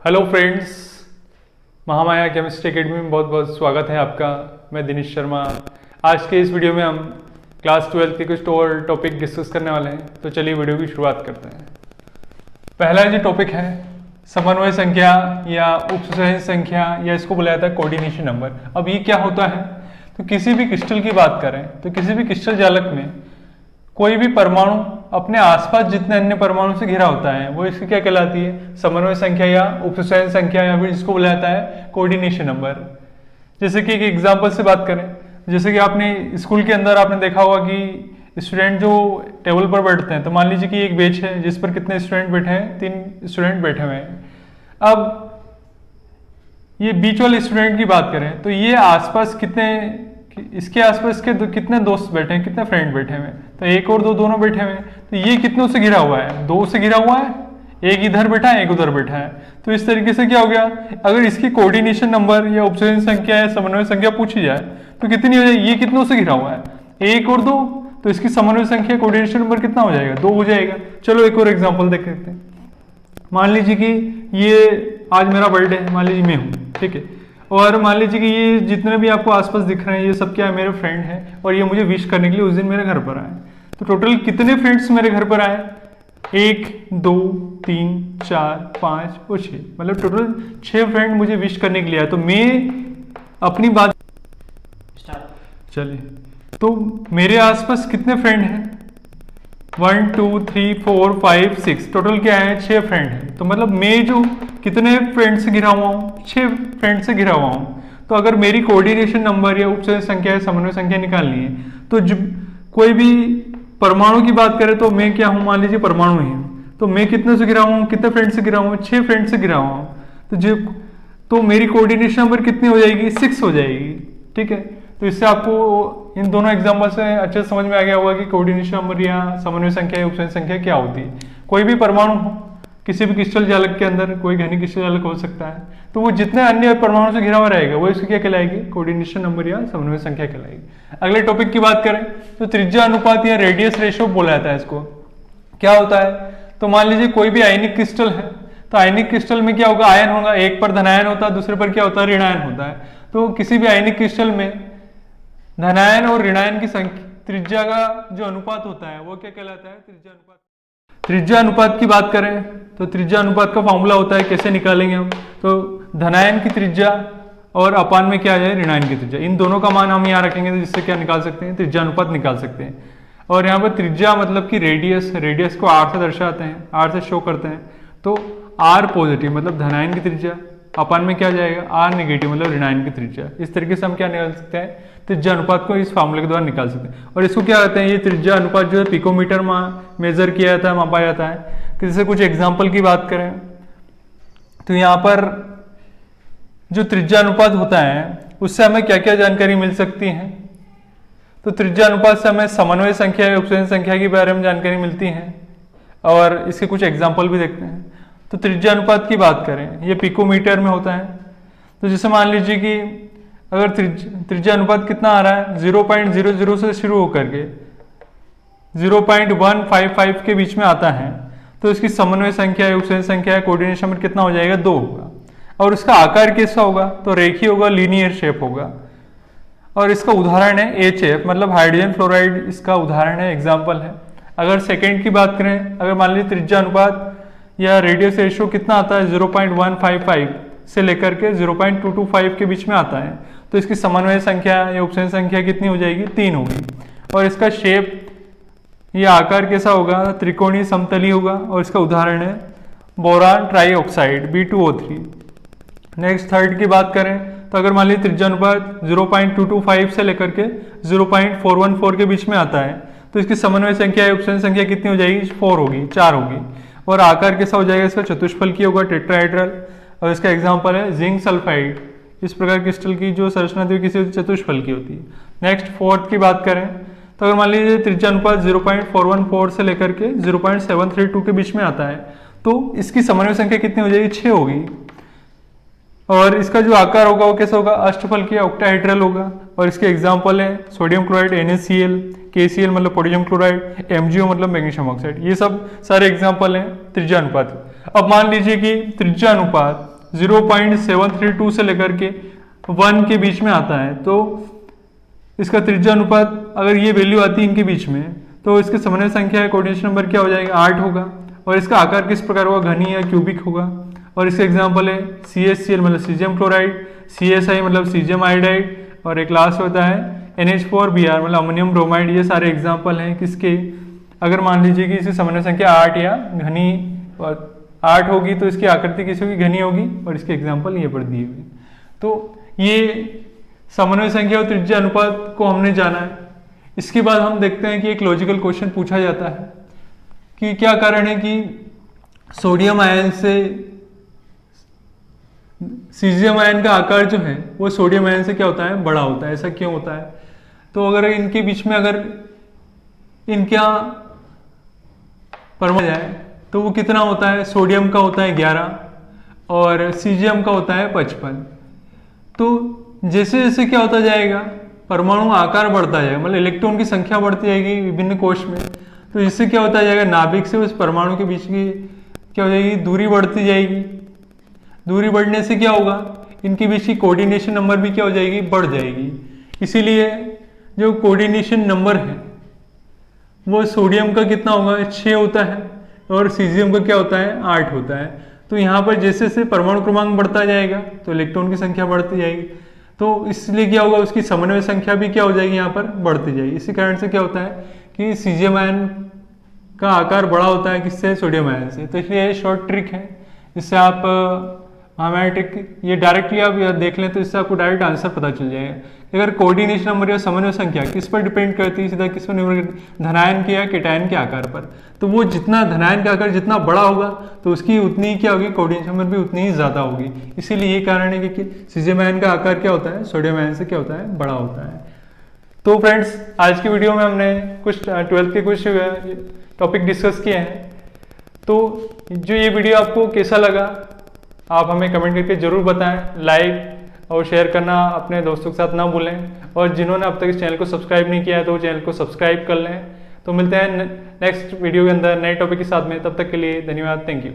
Hello friends, Mahamaya chemistry academy में बहुत बहुत स्वागत है आपका। मैं दिनेश शर्मा। आज के इस वीडियो में हम क्लास 12 के कुछ और टॉपिक डिस्कस करने वाले हैं, तो चलिए वीडियो की शुरुआत करते हैं। पहला जो टॉपिक है समन्वय संख्या या उपसंहति संख्या, या इसको बुलाया जाता है कोऑर्डिनेशन नंबर। अब ये क्या होता है, तो किसी भी क्रिस्टल की बात करें तो किसी भी क्रिस्टल जालक में कोई भी परमाणु अपने आसपास जितने अन्य परमाणु से घिरा होता है वो इसकी क्या कहलाती है, समन्वय संख्या या उपसंहति संख्या, या फिर इसको बुलाया जाता है कोऑर्डिनेशन नंबर। जैसे कि एक एग्जांपल से बात करें, जैसे कि आपने स्कूल के अंदर आपने देखा होगा कि स्टूडेंट जो टेबल पर बैठते हैं, तो मान लीजिए कि एक बेंच है जिस पर कितने स्टूडेंट बैठे हैं, 3 स्टूडेंट बैठे हुए हैं। अब ये बीच वाले स्टूडेंट की बात करें तो ये आसपास कितने, इसके आसपास के कितने दोस्त बैठे हैं, कितने फ्रेंड बैठे हुए हैं, तो एक और दो दोनों बैठे हुए हैं। तो ये कितनों से घिरा हुआ है, 2 से घिरा हुआ है, एक इधर बैठा है एक उधर बैठा है। तो इस तरीके से क्या हो गया, अगर इसकी कोऑर्डिनेशन नंबर या उपसंहति संख्या या समन्वय संख्या पूछी जाए तो कितनी हो जाएगी, ये कितनों से घिरा हुआ है, 1 और 2, तो इसकी समन्वय संख्या कोऑर्डिनेशन नंबर कितना हो जाएगा, 2 हो जाएगा। चलो एक और एग्जाम्पल देख लेते हैं। मान लीजिए कि ये आज मेरा बर्थडे है, मान लीजिए मैं हूँ, ठीक है, और मान लीजिए कि ये जितने भी आपको आसपास दिख रहे हैं ये सब क्या है, मेरे फ्रेंड हैं, और ये मुझे विश करने के लिए उस दिन मेरे घर पर आए। तो टोटल कितने फ्रेंड्स मेरे घर पर आए, 1 2 3 4 5 और 6, मतलब टोटल 6 फ्रेंड मुझे विश करने के लिए आए। तो मैं अपनी बात चलिए, तो मेरे आसपास कितने फ्रेंड हैं, 1 2 3 4 5 6, टोटल क्या है, 6 फ्रेंड हैं। तो मतलब मैं जो कितने फ्रेंड से घिरा हुआ हूँ, 6 फ्रेंड से घिरा हुआ हूँ। तो अगर मेरी कोऑर्डिनेशन नंबर या उपसंहति संख्या या समन्वय संख्या निकालनी है तो कोई भी परमाणु की बात करें तो मैं क्या हूँ, मान लीजिए परमाणु ही हूँ, तो मैं कितने से घिरा हूँ, कितने फ्रेंड से घिरा हूँ, 6 फ्रेंड से घिरा हुआ हूँ। तो मेरी कोऑर्डिनेशन नंबर कितनी हो जाएगी, 6 हो जाएगी, ठीक है। तो इससे आपको इन दोनों एग्जाम्पल से अच्छे से समझ में आ गया होगा कि कोऑर्डिनेशन नंबर या समन्वय संख्या या उपसंहति संख्या क्या होती है। कोई भी परमाणु हो किसी भी क्रिस्टल जालक के अंदर, कोई घनी क्रिस्टल जालक हो सकता है, तो वो जितने अन्य परमाणु से घिरा हुआ रहेगा वो इसकी क्या कहलाएगी, कोऑर्डिनेशन नंबर या समन्वय संख्या कहलाएगी। अगले टॉपिक की बात करें तो त्रिज्या अनुपात या रेडियस रेशियो बोला जाता है इसको। क्या होता है, तो मान लीजिए कोई भी आयनिक क्रिस्टल है, तो आयनिक क्रिस्टल में क्या होगा, आयन होगा, एक पर धनायन होता है, दूसरे पर क्या होता है, ऋणायन होता है। तो किसी भी आयनिक क्रिस्टल में धनायन और ऋणायन की संख्या त्रिज्या का जो अनुपात होता है वो क्या कहलाता है, त्रिज्या अनुपात। त्रिज्या अनुपात की बात करें तो त्रिज्या अनुपात का फॉर्मूला होता है, कैसे निकालेंगे हम, तो धनायन की त्रिज्या और अपान में क्या है, ऋणायन की त्रिज्या, इन दोनों का मान हम यहाँ रखेंगे तो जिससे क्या निकाल सकते हैं, त्रिज्या अनुपात निकाल सकते हैं। और यहाँ पर त्रिज्या मतलब कि रेडियस को R से दर्शाते हैं, R से शो करते हैं। तो R पॉजिटिव मतलब धनायन की त्रिज्या, अपान में क्या जाएगा, R नेगेटिव मतलब ऋणायन की त्रिज्या। इस तरीके से हम क्या निकाल सकते हैं, त्रिज्या अनुपात को इस फार्मूले के द्वारा निकाल सकते हैं। और इसको क्या कहते हैं, ये त्रिज्या अनुपात जो है पिकोमीटर में मेजर किया जाता है, मापा जाता है। जैसे कुछ एग्जांपल की बात करें तो यहाँ पर जो त्रिज्या अनुपात होता है उससे हमें क्या क्या जानकारी मिल सकती है, तो त्रिज्या अनुपात से हमें समन्वय संख्या या उपसंहति संख्या के बारे में जानकारी मिलती है, और इसके कुछ एग्जाम्पल भी देखते हैं। तो त्रिज्या अनुपात की बात करें, ये पिकोमीटर में होता है। तो जैसे मान लीजिए कि अगर त्रिज्या अनुपात कितना आ रहा है, 0.00 से शुरू होकर के 0.155 के बीच में आता है, तो इसकी समन्वय संख्या या उपसंहति संख्या या कोऑर्डिनेशन नंबर कितना हो जाएगा, 2 होगा। और इसका आकार कैसा होगा, तो रेखीय होगा, लीनियर शेप होगा। और इसका उदाहरण है HF मतलब हाइड्रोजन फ्लोराइड, इसका उदाहरण है, एग्जाम्पल है। अगर सेकेंड की बात करें, अगर मान लीजिए त्रिज्या अनुपात या रेडियस रेशियो कितना आता है, 0.155 से लेकर के 0.225 के बीच में आता है, तो इसकी समन्वय संख्या या उपसंहति संख्या कितनी हो जाएगी, 3 होगी। और इसका शेप या आकार कैसा होगा, त्रिकोणीय समतली होगा। और इसका उदाहरण है boron trioxide B2O3। Next third की बात करें तो अगर मान लीजिए त्रिज्या अनुपात 0.225 से लेकर के 0.414 के बीच में आता है, तो इसकी समन्वय संख्या या उपसंहति संख्या कितनी हो जाएगी, 4 होगी, 4 होगी। और आकार कैसा हो जाएगा, इसका चतुष्फलकीय होगा, टेट्राहेड्रल। और इसका एग्जाम्पल है जिंक सल्फाइड, इस प्रकार क्रिस्टल की जो संरचना थी किसी चतुष्फलकीय होती है। नेक्स्ट फोर्थ की बात करें तो अगर मान लीजिए त्रिज्या अनुपात 0.414 से लेकर के 0.732 के बीच में आता है, तो इसकी समन्वय संख्या कितनी हो जाएगी, 6 होगी। और इसका जो आकार होगा वो कैसा होगा, अष्टफलकीय ऑक्टाहेड्रल होगा। और इसके एग्जाम्पल है सोडियम क्लोराइड NaCl, KCl मतलब पोटेशियम क्लोराइड, MgO मतलब मैग्नीशियम ऑक्साइड। ये सब सारे एग्जाम्पल हैं त्रिज्या अनुपात। अब मान लीजिए कि त्रिज्या अनुपात 0.732 से लेकर के 1 के बीच में आता है। तो इसका त्रिज्या अनुपात अगर ये वैल्यू आती है इनके बीच में, तो इसके समन्वय संख्या है कोऑर्डिनेशन नंबर क्या हो जाएगा, 8 होगा। और इसका आकार किस प्रकार होगा, घनी या क्यूबिक होगा। और इसका एग्जाम्पल है CaCl मतलब सीजियम क्लोराइड, CSI मतलब सीजियम आयोडाइड, और एक लास्ट होता है NH4Br मतलब अमोनियम ब्रोमाइड। ये सारे एग्जाम्पल हैं किसके, अगर मान लीजिए कि इसकी समन्वय संख्या 8 या घनी 8 होगी तो इसकी आकृति किसी की घनी होगी, और इसके एग्जाम्पल ये पर दिए हुए। तो ये समन्वय संख्या और त्रिज्या अनुपात को हमने जाना है। इसके बाद हम देखते हैं कि एक लॉजिकल क्वेश्चन पूछा जाता है कि क्या कारण है कि सोडियम आयन से सीजियम आयन का आकार जो है वो सोडियम आयन से क्या होता है, बड़ा होता है। ऐसा क्यों होता है? तो अगर इनके बीच में अगर इनका परमाणु जाए तो वो कितना होता है, सोडियम का होता है 11 और सीजियम का होता है 55। तो जैसे जैसे क्या होता जाएगा, परमाणु आकार बढ़ता जाएगा, मतलब इलेक्ट्रॉन की संख्या बढ़ती जाएगी विभिन्न कोश में। तो इससे क्या होता जाएगा, नाभिक से उस परमाणु के बीच की क्या हो जाएगी, दूरी बढ़ती जाएगी। दूरी बढ़ने से क्या होगा, इनके बीच की कोऑर्डिनेशन नंबर भी क्या हो जाएगी, बढ़ जाएगी। इसीलिए जो कोऑर्डिनेशन नंबर है वो सोडियम का कितना होगा, 6 होता है, और सीजियम का क्या होता है, 8 होता है। तो यहाँ पर जैसे जैसे परमाणु क्रमांक बढ़ता जाएगा तो इलेक्ट्रॉन की संख्या बढ़ती जाएगी। तो इसलिए क्या होगा, उसकी समन्वय संख्या भी क्या हो जाएगी, यहाँ पर बढ़ती जाएगी। इसी कारण से क्या होता है कि सीजियम आयन का आकार बड़ा होता है किससे, सोडियम आयन से। तो इसलिए ये शॉर्ट ट्रिक है, जिससे आप हमारे ट्रिक ये डायरेक्टली आप देख लें तो इससे आपको डायरेक्ट आंसर पता चल जाएगा। अगर कोऑर्डिनेशन नंबर या समन्वय संख्या किस पर डिपेंड करती है, सीधा किस पर निर्भर करती है, धनायन के या केटायन के आकार पर। तो वो जितना धनायन का आकार जितना बड़ा होगा तो उसकी उतनी ही क्या होगी, कोऑर्डिनेशन नंबर भी उतनी ही ज्यादा होगी। इसीलिए ये कारण है कि सीजियम आयन का आकार क्या होता है, सोडियम आयन से क्या होता है, बड़ा होता है। तो फ्रेंड्स, आज की वीडियो में हमने कुछ 12th के कुछ टॉपिक डिस्कस किए हैं। तो जो ये वीडियो आपको कैसा लगा आप हमें कमेंट करके जरूर बताएं। लाइक और शेयर करना अपने दोस्तों के साथ ना भूलें, और जिन्होंने अब तक इस चैनल को सब्सक्राइब नहीं किया है तो चैनल को सब्सक्राइब कर लें। तो मिलते हैं नेक्स्ट वीडियो के अंदर नए टॉपिक के साथ में, तब तक के लिए धन्यवाद, थैंक यू।